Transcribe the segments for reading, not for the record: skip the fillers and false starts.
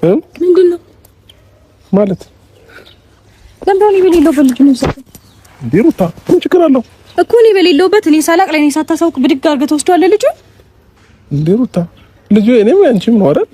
ምንድነው ማለት? ለምንድነው በሌለውበት ልጅ ነው ሰው እንዴ? ሩታ ምን ችግር አለው እኮ እኔ በሌለውበት እኔ ሳላቅ ለኔ ሳታሳውቅ ብድግ አድርገህ ትወስደዋለህ ልጁ? እንዴ ሩታ ልጁ እኔም አንቺም ነው አይደል?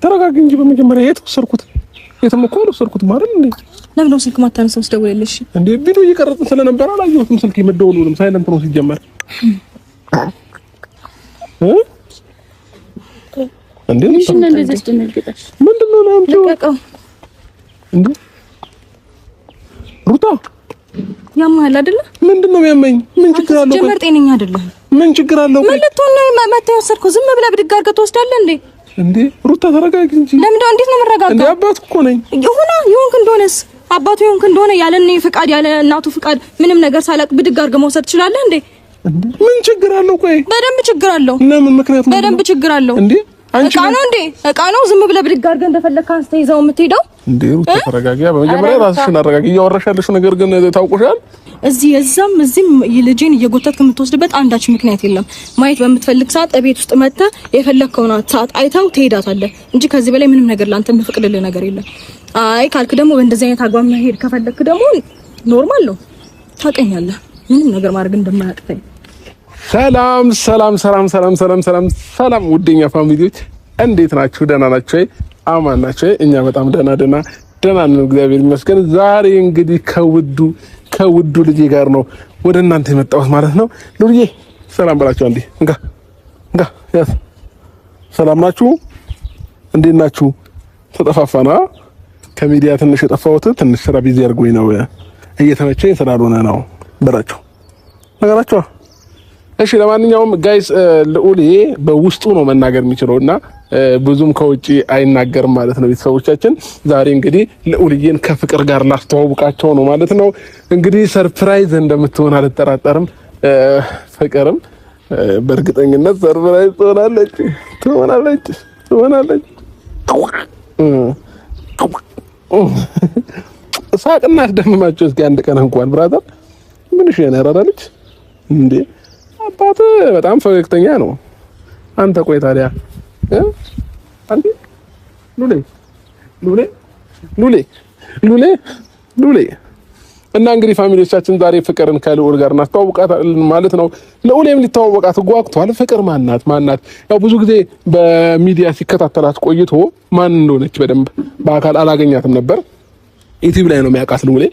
ተረጋጊ እንጂ በመጀመሪያ የት ወሰድኩት? የትም እኮ ወሰድኩት ማለት እንዴ? ለምን ነው ስልክ ማታነሳው? ስደውልልሽ እንዴ ቪዲዮ እየቀረጽን ስለነበር አላየሁትም። ስልክ የመደወሉንም ሳይለንት ነው ሲጀመር። እንዴ ምንድነው ለምንድነው እንዴ ሩታ ያማል አይደለ? ምንድነው የሚያመኝ? ምን ችግር አለው? ጀመር ጤነኛ አይደለም። ምን ችግር አለው? ማለት ነው መተው ወሰድኩ። ዝም ብለህ ብድግ አድርገህ ትወስዳለህ እንዴ? እንዴ ሩታ ተረጋጊ እንጂ። ለምንድነው እንዴት ነው የምረጋጋው? እንዴ አባቱ እኮ ነኝ። ይሁንክ እንደሆነስ አባቱ ይሁንክ እንደሆነ ያለ እኔ ፍቃድ ያለ እናቱ ፍቃድ ምንም ነገር ሳላቅ ብድግ አድርገህ መውሰድ ትችላለህ እንዴ? ምን ችግር አለው? ቆይ በደንብ ችግር አለው። ለምን ምክንያቱም በደንብ ችግር አለው እንዴ? አንቺ ነው እንዴ? እቃ ነው ዝም ብለህ ብድግ አድርገህ እንደፈለግህ አንስተህ ይዘው የምትሄደው እንዴ? ሩታ ተረጋጊ። በመጀመሪያ ራስሽን አረጋጊ። እያወራሽ ያለሽው ነገር ግን ታውቁሻል። እዚህም ልጄን እየጎተትክ የምትወስድበት አንዳች ምክንያት የለም። ማየት በምትፈልግ ሰዓት ቤት ውስጥ መተህ የፈለግከውን ሰዓት አይተው ትሄዳታለህ እንጂ ከዚህ በላይ ምንም ነገር ላንተ የምፈቅድልህ ነገር የለም። አይ ካልክ ደግሞ በእንደዚህ አይነት አግባብ መሄድ ከፈለክ ደግሞ ኖርማል ነው። ታውቀኛለህ ምንም ነገር ማድረግ እንደማያቅተኝ። ሰላም ሰላም ሰላም ሰላም ሰላም ሰላም ሰላም ውድኛ ፋሚሊዎች እንዴት ናችሁ? ደህና ናችሁ? አማን ናችሁ? እኛ በጣም ደህና ነን፣ እግዚአብሔር ይመስገን። ዛሬ እንግዲህ ከውዱ ልጄ ጋር ነው ወደ እናንተ የመጣሁት ማለት ነው። ሉልዬ ሰላም በላችሁ አንዴ። እንጋ ያስ ሰላም ናችሁ? እንዴት ናችሁ? ተጠፋፋና ከሚዲያ ትንሽ የጠፋሁት ትንሽ ስራ ቢዚ አድርጎኝ ነው፣ እየተመቸኝ ስላልሆነ ነው በላችሁ ነገራችሁ። እሺ ለማንኛውም ጋይስ ልዑል በውስጡ ነው መናገር የሚችለውና ብዙም ከውጪ አይናገርም ማለት ነው። ቤተሰቦቻችን ዛሬ እንግዲህ ልዑልዬን ከፍቅር ጋር ላስተዋውቃቸው ነው ማለት ነው። እንግዲህ ሰርፕራይዝ እንደምትሆን አልጠራጠርም። ፍቅርም በእርግጠኝነት ሰርፕራይዝ ትሆናለች። ሳቅና አስደምማቸው እስኪ አንድ ቀን እንኳን ብራዘር ምን ያራዳለች እንዴ? አባት በጣም ፈገግተኛ ነው። አንተ ቆይ ታዲያ አንዴ ሉሌ እና እንግዲህ ፋሚሊዎቻችን ዛሬ ፍቅርን ከልዑል ጋር እናስተዋውቃታለን ማለት ነው። ልዑልም ሊተዋወቃት ጓጉቷል። ፍቅር ማናት? ያው ብዙ ጊዜ በሚዲያ ሲከታተላት ቆይቶ ማን እንደሆነች በደንብ በአካል አላገኛትም ነበር። ዩቲዩብ ላይ ነው የሚያውቃት ልዑል።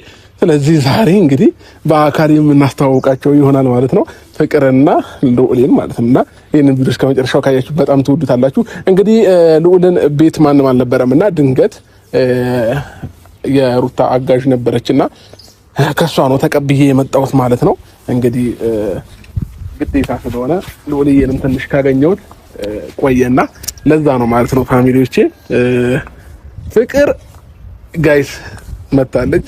ስለዚህ ዛሬ እንግዲህ በአካል የምናስተዋውቃቸው ይሆናል ማለት ነው። ፍቅርና ልዑልን ማለት ነውና ይሄንን ቪዲዮ እስከ መጨረሻው ካያችሁ በጣም ትወዱታላችሁ። እንግዲህ ልዑልን ቤት ማንም አልነበረምና ድንገት የሩታ አጋዥ ነበረችና ከሷ ነው ተቀብዬ የመጣሁት ማለት ነው። እንግዲህ ግዴታ ስለሆነ ልዑልዬንም ትንሽ ካገኘሁት ቆየና ለዛ ነው ማለት ነው። ፋሚሊዎቼ ፍቅር ጋይስ መጣለች።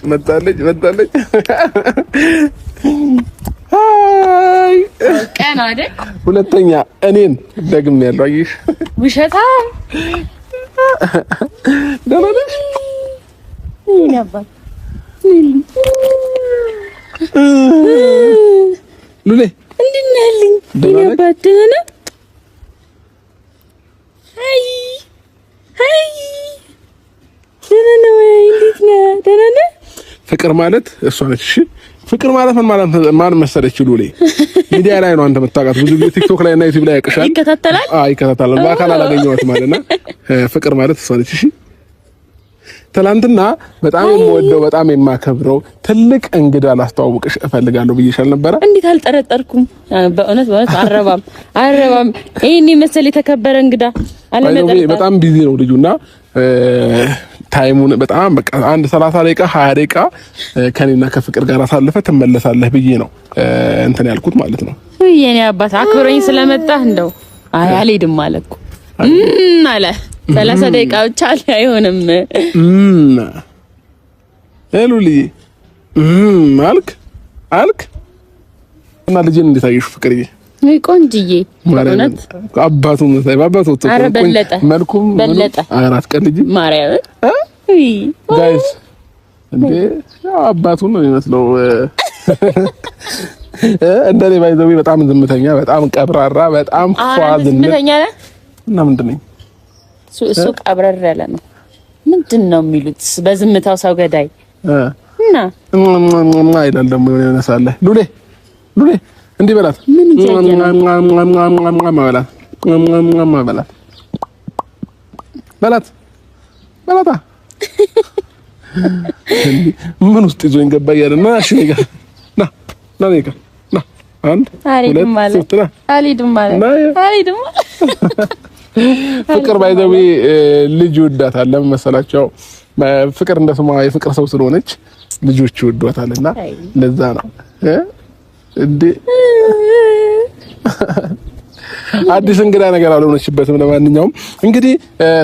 አይ ቀና አይደል? ሁለተኛ እኔን ደግም ያለው አይሽ ውሸታ ደህና ነሽ? ምን ያባል ሉሌ እንዴት ነህ? ምን ያባል ደህና ነህ? አይ ደህና ነህ ወይ? እንዴት ነህ? ደህና ነህ? ፍቅር ማለት እሷ ነች። እሺ ፍቅር ማለት ማን መሰለች? ሉሌ ሚዲያ ላይ ነው አንተ የምታውቃት። ብዙ ጊዜ ቲክቶክ ላይ እና ዩቲዩብ ላይ ያቀሻል። ይከታተላል። በአካል አላገኘኋትም ማለትና ፍቅር ማለት እሷ ነች። እሺ ትናንትና በጣም የምወደው በጣም የማከብረው ትልቅ እንግዳ ላስተዋውቅሽ እፈልጋለሁ ብዬሻል ነበረ። እንዴት አልጠረጠርኩም። በእውነት አረባም ይሄን መሰል የተከበረ እንግዳ አለመጠርጠር። በጣም ቢዚ ነው ልጁና ታይሙን በጣም በቃ አንድ 30 ደቂቃ 20 ደቂቃ ከኔና ከፍቅር ጋር አሳልፈ ትመለሳለህ ብዬ ነው እንትን ያልኩት ማለት ነው። የኔ አባት አክብረኝ ስለመጣህ እንደው አልሄድም አለኩ አለ 30 ደቂቃ ብቻ አይሆንም። ሉልዬ አልክ እና ልጅን እንዴት አየሽው? ፍቅርዬ ወይ ቆንጅዬ ማለት አባቱ መልኩም በለጠ አራት ቀን ልጅ ማርያም ጋይስ እንዴ አባቱ ነው የሚመስለው። እንደኔ ባይዘው በጣም ዝምተኛ፣ በጣም ቀብራራ፣ በጣም ፏዝን እና ምንድን ነኝ? እሱ ቀብረር ያለ ነው። ምንድን ነው የሚሉት በዝምታው ሰው ገዳይ እና አይደለም ደግሞ የሆነ ያነሳለ ሉሌ እንዲህ በላት ምን በላታ ምን ውስጥ ይዞኝ ገባ እያለና እሺ ነጋ ና አንድ አልሄድም ማለት ፍቅር ባይዘዊ ልጅ ይወዳታል። ለምን መሰላቸው? ፍቅር እንደ ስሟ የፍቅር ሰው ስለሆነች ልጆች ይወዷታልና ለዛ ነው እንዴ። አዲስ እንግዳ ነገር አልሆነችበትም። ለማንኛውም እንግዲህ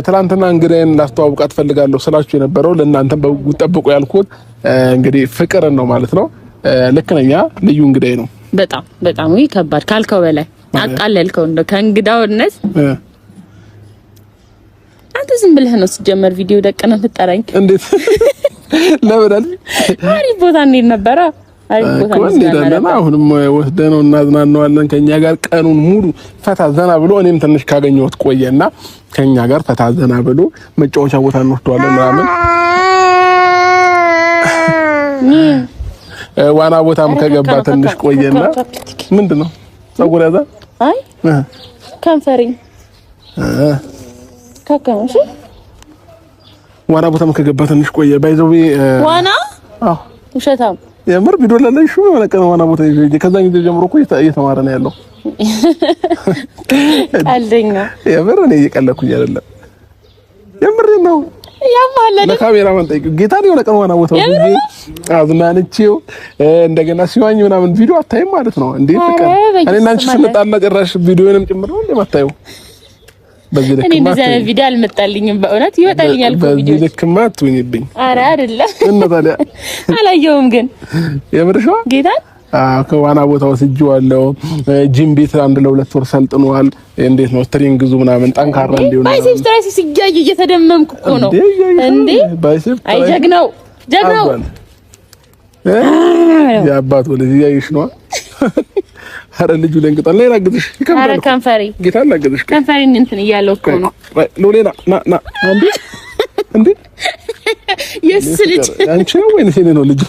ትናንትና እንግዳዬን ላስተዋውቃት ፈልጋለሁ ስላችሁ የነበረው ለእናንተም በጉጉት ጠብቁ ያልኩት እንግዲህ ፍቅርን ነው ማለት ነው። ልክ ነኝ? ልዩ እንግዳዬ ነው። በጣም ወይ ከባድ ካልከው በላይ አቃለልከው። እንደው ከእንግዳውነት አንተ ዝም ብለህ ነው ሲጀመር ቪዲዮ ደቀነ ፍጠራኝ። እንዴት ለበዳል አሪፍ ቦታ እንዴት ነበረ? አሪፍ ቦታ ነው። አሁንም ወስደነው እናዝናናዋለን ከኛ ጋር ቀኑን ሙሉ ፈታ ዘና ብሎ እኔም ትንሽ ካገኘሁት ቆየና ከኛ ጋር ፈታ ዘና ብሎ መጫወቻ ቦታ እንወስደዋለን ምናምን ዋና ቦታም ከገባ ትንሽ ቆየና ምንድነው ፀጉር ያዛ አይ ከንፈሪ ካካሽ ዋና ቦታም ከገባ ትንሽ ቆየ። ባይዘው ዋና ውሸታም የምር ቪዲዮ ላይ ሹ ነው ዋና ቦታ ይዤ ከዛን ጊዜ ጀምሮ እኮ እየተማረ ነው ያለው። ቀልደኛ የምር እኔ እየቀለኩኝ አይደለም፣ የምር ነው። ያማለለ ለካሜራ ማንጠይቅ ጌታ ነው የሆነ ቀን ዋና ቦታ ይዤ አዝናንቼው እንደገና ሲዋኝ ምናምን ቪዲዮ አታይም ማለት ነው እንዴ? ፍቅር እኔና አንቺ ስንጣላ ጭራሽ ቪዲዮንም ጭምር ነው እንደማታየው። በዚህ ልክ እንደዛ ቪዲዮ አልመጣልኝም። በእውነት ይወጣልኛል ቪዲዮ በዚህ ልክ ማትወኝብኝ። ኧረ አይደለም እና ታዲያ አላየውም ግን የምርሽው ጌታ ከዋና ቦታ ወስጄዋለሁ። ጂም ቤት አንድ ለሁለት ወር ሰልጥኗል። እንዴት ነው ትሬኒንግ ምናምን ጠንካራ እንዲሆን ባይሴፕስ ትራይስ ሲያይ እየተደመምኩ እኮ ነው እንዴ? ባይሴፕስ አይ ጀግናው ያባቱ ወደዚህ ያይሽ ነው። አረ ልጁ ለንቅጣ ላይ ላግዝሽ ይከምራል። አረ ከንፈሪ ጌታ ላግዝሽ ከንፈሪ እንትን እያለው እኮ ነው። ሎሌና ና እንዴ የስልጭ አንቺ ወይኔ እኔ ነው ልጁ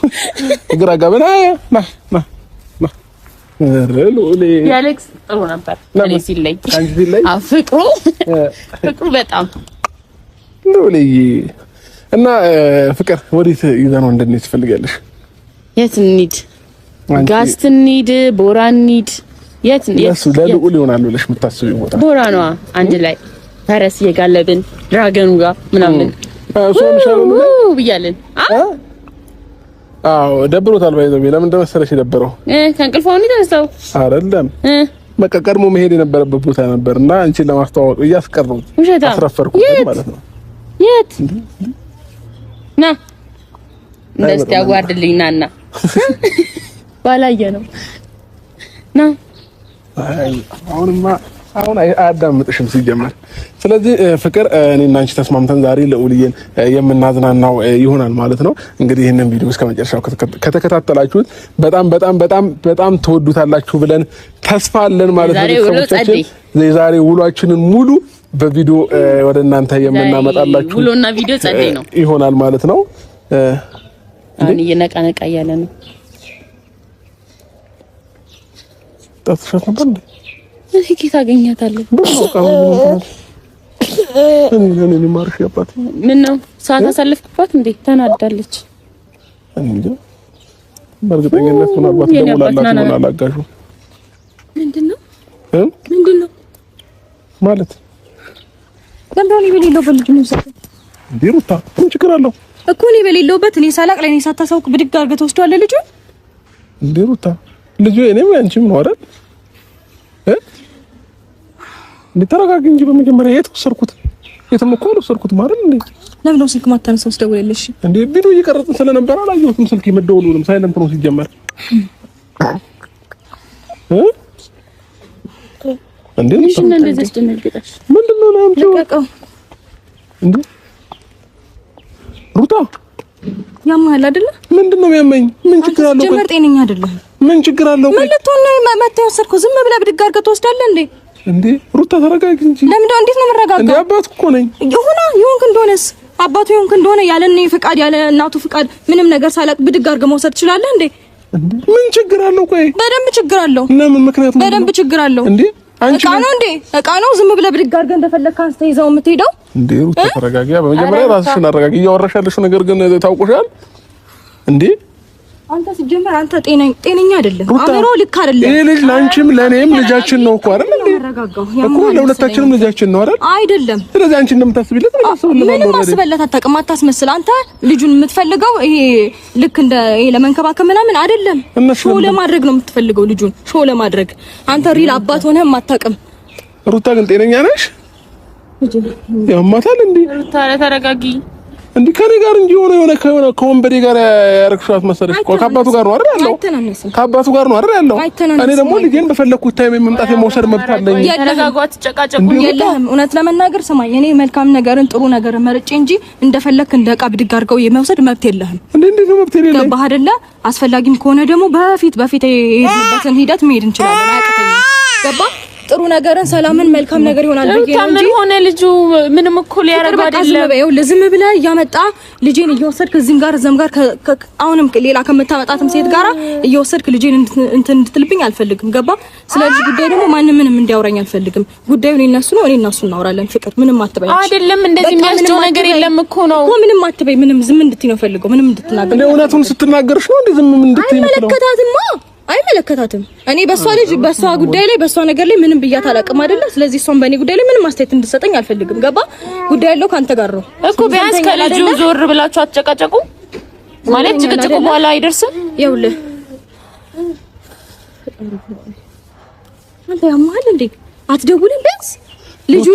ግራ ጋበና ና ሎሌ ያሌክስ ጥሩ ነበር። እኔ ሲለይ አንቺ ሲለይ ፍቅሩ በጣም ሎሌ እና ፍቅር ወዴት ይዘነው እንደነዚህ ትፈልጋለሽ? የት እንሂድ? ጋስት እንሂድ? ቦራ እንሂድ? የት እሱ ለልዑል ይሆናል ብለሽ የምታስቢው ቦታ? ቦራ ነው። አንድ ላይ ፈረስ እየጋለብን ድራገኑ ጋር ምናምን ብያለን። አዎ ደብሮታል። ባይዘው ለምን እንደመሰለሽ የደበረው ከእንቅልፋው ተነሳው አይደለም። በቃ ቀድሞ መሄድ የነበረበት ቦታ ነበርና አንቺን ለማስተዋወቅ እያስቀረው አስረፈርኩት ማለት ነው። የት ና እንደዚህ ያዋርድልኝ ናና ባላየ ነው ና አሁን አያዳምጥሽም ሲጀመር። ስለዚህ ፍቅር እኔና አንቺ ተስማምተን ዛሬ ለኡልዬን የምናዝናናው ይሆናል ማለት ነው። እንግዲህ ይሄንን ቪዲዮ እስከመጨረሻው ከተከታተላችሁት በጣም ተወዱታላችሁ ብለን ተስፋ አለን ማለት ነው። የዛሬ ውሏችንን ሙሉ በቪዲዮ ወደ እናንተ የምናመጣላችሁ ውሎና ቪዲዮ ጸደይ ነው ይሆናል ማለት ነው። አሁን እየነቃነቃ እያለ ነው። ታጥፋት ነበር እንዴ? እሺ ኬት አገኛታለሁ? እኔ ማርሽ ያባት ምን ነው ሰዓት አሳለፍኩባት እንዴ? ተናዳለች እንዴ? በእርግጠኝነት ምናልባት ደውላላት ሆነ አላጋዡ ምንድነው ማለት ገንባኒ በሌለው በልጅ ነው ሰው እንዴ? ሩታ ምን ችግር አለው እኮ እኔ በሌለውበት እኔ ሳላቅ ለኔ ሳታሳውቅ ብድግ አድርገህ ተወስደዋለህ ልጁ እንዴ? ሩታ ልጁ እኔም አንቺም ነው አይደል? ልተረጋግ እንጂ በመጀመሪያ የተወሰድኩት የትም እኮ አልወሰድኩት ማለት እንዴ? ለምን ስልክ ማታነሳው? ስደውልልሽ እንዴ ቪዲዮ እየቀረጽን ስለነበር አላየሁትም። ስልክ መደወሉንም ሳይለንት ነው ሲጀመር። እንዴ ምንድነው እንደዚህ አስደነግጠሽ? ምንድነው ነው ለቀቀው እንዴ? ሩታ ያማል አይደለ? ምንድነው የሚያመኝ? ምን ችግር አለው? ጀመር ጤነኛ አይደለም። ምን ችግር አለው? ምን ልትሆን ነው? መተው ወሰድከው ዝም ብለህ ብድግ አድርገህ ትወስዳለህ እንዴ? እንዴ ሩታ ተረጋጊ እንጂ። ለምን እንዴት ነው የምረጋጋው? እንዴ አባቱ እኮ ነኝ። ይሁን እንደሆነስ አባቱ ይሁን እንደሆነ ያለ እኔ ፍቃድ ያለ እናቱ ፍቃድ ምንም ነገር ሳላቅ ብድግ አድርገህ መውሰድ ትችላለህ እንዴ? ምን ችግር አለው? ቆይ በደንብ ችግር አለው። ለምን? ምክንያቱም በደንብ ችግር አለው እንዴ። አንቺ እቃ ነው እንዴ? እቃ ነው ዝም ብለህ ብድግ አድርገህ እንደፈለግህ አንስተ ይዘው የምትሄደው እንዴ? ሩታ ተረጋጊ። በመጀመሪያ ራስሽን አረጋጊ። እያወራሽ ያለሽው ነገር ግን ታውቁሻል እንዴ? አንተ ሲጀመር አንተ ጤነኛ አይደለም። አምሮ ልክ አይደለም። ይሄ ልጅ ላንቺም ለኔም ልጃችን ነው እኮ አይደል እንዴ? እኮ ለሁለታችንም ልጃችን ነው አይደል? አይደለም። ስለዚህ አንቺ እንደምታስቢለት ነው ማስበለት። ምንም ማስበለት አታውቅም፣ አታስመስል። አንተ ልጁን የምትፈልገው ይሄ ልክ እንደ ይሄ ለመንከባከብ ምናምን አይደለም። ሾው ለማድረግ ነው የምትፈልገው ልጁን ሾው ለማድረግ። አንተ ሪል አባት ሆነህም አታውቅም። ሩታ ግን ጤነኛ ነሽ? ያማታል እንዴ? ሩታ ተረጋጊ እንዴ ከኔ ጋር እንጂ የሆነ ከወንበዴ ጋር ያረክሻት መሰለሽ እኮ። ከአባቱ ጋር ነው አይደል ያለው? ከአባቱ ጋር ነው አይደል ያለው? እኔ ደግሞ ልጄን በፈለኩት ታይም መምጣት የመውሰድ መብት አለኝ። ተረጋጓት፣ ጨቃጨቁ የለህም። እውነት ለመናገር ስማኝ፣ እኔ መልካም ነገርን ጥሩ ነገርን መርጬ እንጂ እንደፈለክ እንደ ዕቃ ብድግ አድርገው የመውሰድ መብት የለህም። እንዴ ነው መብት የለኝም? ገባህ አይደለ? አስፈላጊም ከሆነ ደግሞ በፊት የሄድንበትን ሂደት መሄድ እንችላለን። አያቅተኝም። ገባህ? ጥሩ ነገርን ሰላምን መልካም ነገር ይሆናል ብዬ ነው እንጂ ሆነ ልጁ ምንም እኮ ሊያረጋ አይደለም። ዝም ብለህ እያመጣ ልጄን እየወሰድክ እዚህም ጋር እዛም ጋር አሁንም ሌላ ከምታመጣትም ሴት ጋራ እየወሰድክ ልጄን እንድትልብኝ አልፈልግም። ገባ? ስለዚህ ጉዳይ ደግሞ ማንም ምንም እንዲያወራኝ አልፈልግም። ጉዳዩን እነሱ ነው፣ እኔ እነሱ እናወራለን። ፍቅር ምንም አትበይ አይደለም። እንደዚህ የሚያስጨው ነገር የለም እኮ ነው እኮ። ምንም አትበይ። ምንም ዝም እንድትይ ነው ፈልገው። ምንም እንድትናገር እንደ እውነቱን ስትናገርሽ ነው እንደ ዝም እንድትይ ነው። አይመለከታትም። እኔ በሷ ጉዳይ ላይ በሷ ነገር ላይ ምንም ብያት አላውቅም አይደለ? ስለዚህ እሷን በእኔ ጉዳይ ላይ ምንም አስተያየት እንድትሰጠኝ አልፈልግም። ገባ? ጉዳይ ያለው ካንተ ጋር ነው እኮ። ቢያንስ ከልጁ ዞር ብላችሁ አትጨቃጨቁ ማለት ጭቅጭቁ በኋላ አይደርስም። ይኸውልህ አንተ ያማል እንዴ? አትደውልም ቢያንስ ልጁ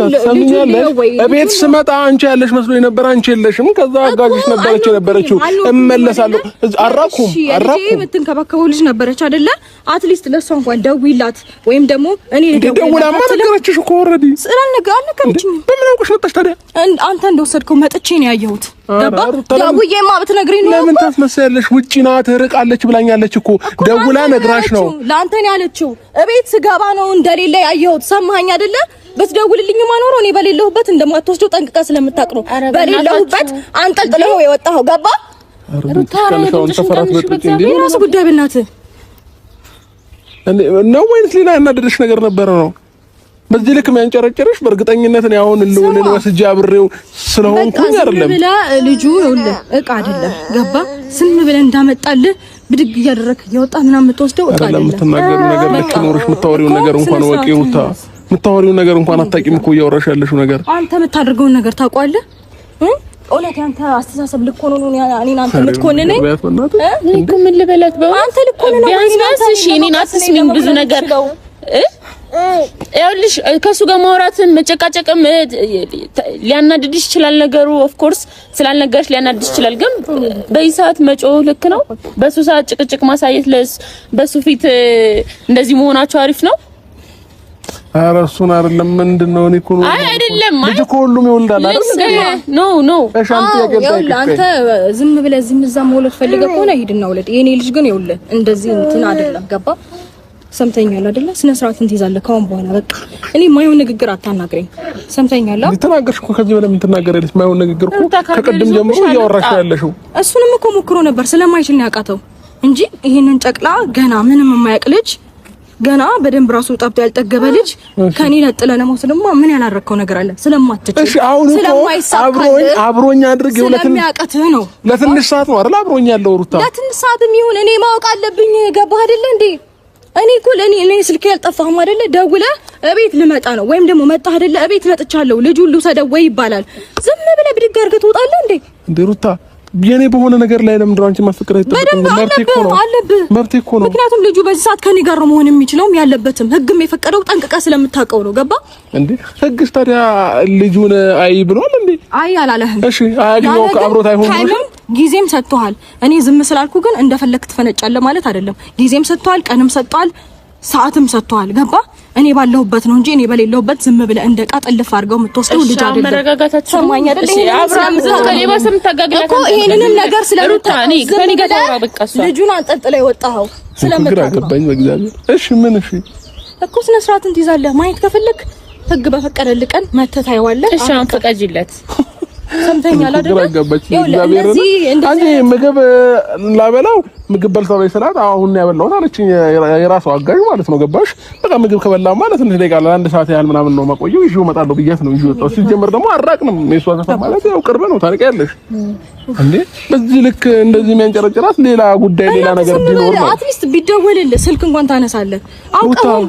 እቤት ስመጣ አንቺ ያለሽ መስሎኝ ነበር። አንቺ የለሽም። ከዛ አጋዥሽ ነበረች የነበረችው እመለሳለሁ። አራኩም የምትንከባከበው ልጅ ነበረች አይደለ? አትሊስት ለሷ እንኳን ደውይላት ወይም ደግሞ እኔ ደውላማ ነገረችሽ እኮ ኦልሬዲ አልነገረችኝም። በምን አውቀሽ መጣሽ ታዲያ? አንተ እንደወሰድከው መጥቼ ነው ያየሁት። ገባ? ደውዬማ ብትነግሪኝ ነው። ለምን ታስመስያለሽ? ውጪ ናት ርቃለች ብላኛለች እኮ ደውላ ነግራሽ ነው። ለአንተ ነው ያለችው። እቤት ስገባ ነው እንደሌለ ያየሁት። ሰማኸኝ አይደለ? በትደውልልኝ ማኖር እኔ በሌለሁበት እንደማትወስደው ጠንቅቀህ ስለምታውቅ ነው በሌለሁበት አንጠልጥለው የወጣኸው። ገባ? የራስህ ጉዳይ በእናትህ ነው ወይስ ሌላ ያናደደሽ ነገር ነበረ ነው? በዚህ ልክ የሚያንጨረጨረሽ በእርግጠኝነት ነው። አሁን ልውልን ወስጄ አብሬው ስለሆንኩኝ አይደለም። ብላ ልጁ ይኸውልህ ዕቃ አይደለም። ገባ? ስም ብለህ እንዳመጣልህ ብድግ እያደረክ እያወጣ ምናምን የምትወስደው ዕቃ አይደለም። የምትናገሪው ነገር ልክ ኖርሽ የምታወሪውን ነገር እንኳን ወቂው የምታወሪውን ነገር እንኳን አታውቂም እኮ እያወራሽ ያለሽው ነገር። አንተ የምታደርገውን ነገር ታውቀዋለህ። እውነት ያንተ አስተሳሰብ ልክ ሆኖ ነው እኔን አንተ የምትኮንነኝ እኮ። ምን ልበላት በእውነት አንተ ልክ ሆኖ ነው ቢያንስ እሺ እኔን አትስሚኝ ብዙ ነገር ይኸውልሽ ከሱ ጋር ማውራትም መጨቃጨቅም ሊያናድድሽ ይችላል ነገሩ። ኦፍ ኮርስ ስላልነገርሽ ሊያናድድሽ ይችላል። ግን በዚህ ሰዓት መጮህ ልክ ነው? በሱ ሰዓት ጭቅጭቅ ማሳየት በሱ ፊት እንደዚህ መሆናቸው አሪፍ ነው? ኧረ እሱን አይደለም። ምንድነው? እኔ እኮ ነው አይደለም ልጅ እኮ ሁሉም ይወልዳል አይደል? ኖ አንተ ዝም ብለህ ዝም እዛም መውለድ ፈልገህ ከሆነ ሂድና ውለድ። የኔ ልጅ ግን ይኸውልህ እንደዚህ እንትን አይደለም። ገባ? ሰምተኛል አይደለ? ስነ ስርዓትን ትይዛለህ ካሁን በኋላ። በቃ እኔ ማይሆን ንግግር አታናግረኝ። ሰምተኛል? ልትናገርሽ እኮ ከዚህ በላይ ምን ትናገሪያለሽ? ማይሆን ንግግር እኮ ከቀድም ጀምሮ እያወራሽ ያለሽው። እሱንም እኮ ሞክሮ ነበር ስለማይችል ነው ያቃተው እንጂ ይሄንን ጨቅላ ገና ምንም የማያውቅ ልጅ ገና በደንብ ራሱ ጣብቶ ያልጠገበ ልጅ ከኔ ነጥለህ ለመውሰድማ ምን ያላረከው ነገር አለ? ስለማትችል እሺ፣ አሁን እኮ አብሮኝ አድርግ ስለሚያቀትህ ነው። ለትንሽ ሰዓት ነው አይደል አብሮኝ ያለው ሩታ። ለትንሽ ሰዓትም ይሁን እኔ ማወቅ አለብኝ። ገባህ አይደለ እንዴ? እኔ እኮ እኔ ስልኬ ያልጠፋህም አይደለ? ደውለህ እቤት ልመጣ ነው ወይም ደግሞ መጣህ አይደለ? እቤት መጥቻለሁ ልጁን ልውሰደው ወይ ይባላል። ዝም ብለህ ብድግ አድርገህ ትወጣለህ እንዴ? እንዴ ሩታ የኔ በሆነ ነገር ላይ ለምን ድራንቺ ማፍቀር አይተበቅም? መብቴ እኮ ነው መብቴ እኮ ነው። ምክንያቱም ልጁ በዚህ ሰዓት ከኔ ጋር ነው መሆን የሚችለውም ያለበትም ህግም የፈቀደው ጠንቅቀህ ስለምታውቀው ነው። ገባ እንዴ? ህግስ ታዲያ ልጁን አይ ብሏል እንዴ? አይ አላለህም? እሺ አያግኘው ከአብሮት አይሆንም። ጊዜም ሰጥቷል። እኔ ዝም ስላልኩ ግን እንደፈለክ ትፈነጫለህ ማለት አይደለም። ጊዜም ሰጥቷል፣ ቀንም ሰጥቷል፣ ሰዓትም ሰጥቷል። ገባ? እኔ ባለሁበት ነው እንጂ እኔ በሌለሁበት ዝም ብለህ እንደ ዕቃ ጥልፍ አድርገው የምትወስደው ልጅ አይደለም። መረጋጋታችሁ ሰማኝ አይደል? አብራም ከሌባስም ታጋግላታ እኮ ይሄንንም ነገር ስለሩታ ከኔ ጋር ታወራ። በቃ እሷ ልጁን አንጠልጥለው የወጣኸው ስለምታውቅ አገባኝ በእግዚአብሔር። እሺ ምን? እሺ እኮ ስነ ስርዓትን ትይዛለህ። ማየት ከፈለክ ህግ በፈቀደልህ ቀን መተህ ታየዋለህ። እሺ አሁን ፈቀጂለት። ሰምተኛል አይደል? አንዴ ምግብ ላበላው ምግብ በልተው በሰላት አሁን ያበላው አለችኝ። የራሱ አጋዥ ማለት ነው ገባሽ? በቃ ምግብ ከበላ ማለት እንደ ደቂቃ ለአንድ ሰዓት ያህል ምናምን ነው ማቆየው። ይዤው እመጣለሁ ብያት ነው ይዤው ወጣው። ሲጀመር ደግሞ አራቅንም የሷ ሰፈር ማለት ያው ቅርብ ነው። ታውቂያለሽ እንዴ? በዚህ ልክ እንደዚህ የሚያንጨረጭራት ሌላ ጉዳይ ሌላ ነገር ቢኖር ነው። አትሊስት ቢደወልልህ ስልክ እንኳን ታነሳለህ። አውቀው